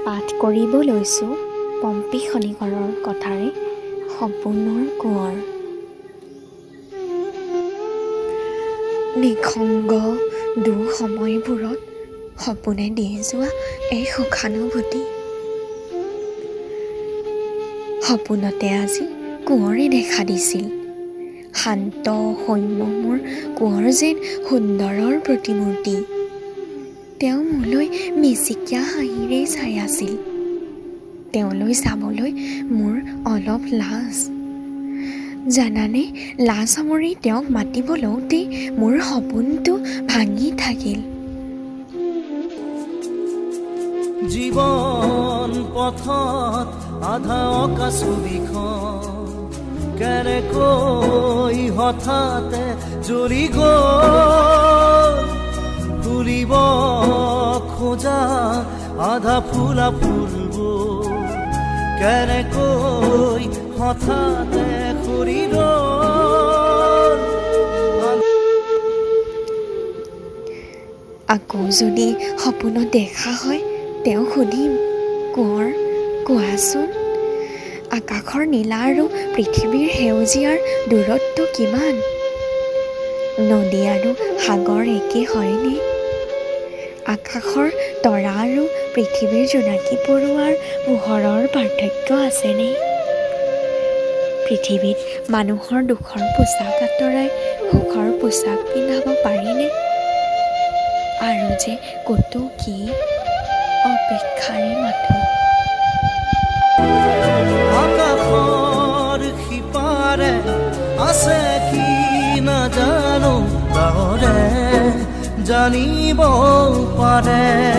পাঠ কৰিব লৈছোঁ পম্পী খনিকৰৰ কথাৰে সপোনৰ কোঁৱৰ। নিসংগ দুঃসময়বোৰত সপোনে দি যোৱা এই সুখানুভূতি। সপোনতে আজি কোঁৱৰে দেখা দিছিল। শান্ত সৌম্য মোৰ কোঁৱৰ যেন সুন্দৰৰ প্ৰতিমূৰ্তি। তেওঁ মোলৈ মিচিকীয়া হাঁহিৰেই চাই আছিল। তেওঁলৈ চাবলৈ মোৰ অলপ লাজ। জানানে, লাজ সামৰি তেওঁক মাতিব লওঁতেই মোৰ সপোনটো ভাঙি থাকিল। জীৱন পথত আধা অঁকা ছবিখন কেনেকৈ হঠাতে জ্বলি গ'ল। ফুলিব খোজা আধা ফুলা ফুলবোৰ কেনেকৈ হঠাতে সৰি গ'ল। আকৌ যদি সপোনত দেখা হয়, তেওঁ সুধিম, কোঁৱৰ কোৱাচোন, আকাশৰ নীলা আৰু পৃথিৱীৰ সেউজীয়াৰ দূৰত্ব কিমান? নদী আৰু সাগৰ একে হয়নে? আকাশৰ তৰা আৰু পৃথিৱীৰ জোনাকী পৰুৱাৰ পোহৰৰ পাৰ্থক্য আছেনে? পৃথিৱীত মানুহৰ দুখৰ পোচাক আঁতৰাই সুখৰ পোচাক পিন্ধাব পাৰিনে? আৰু যে কতো কি অপেক্ষাৰে মাথো। আকাশৰ সিপাৰে আছে কি নাজানো, তাৰে জানিব পাৰে।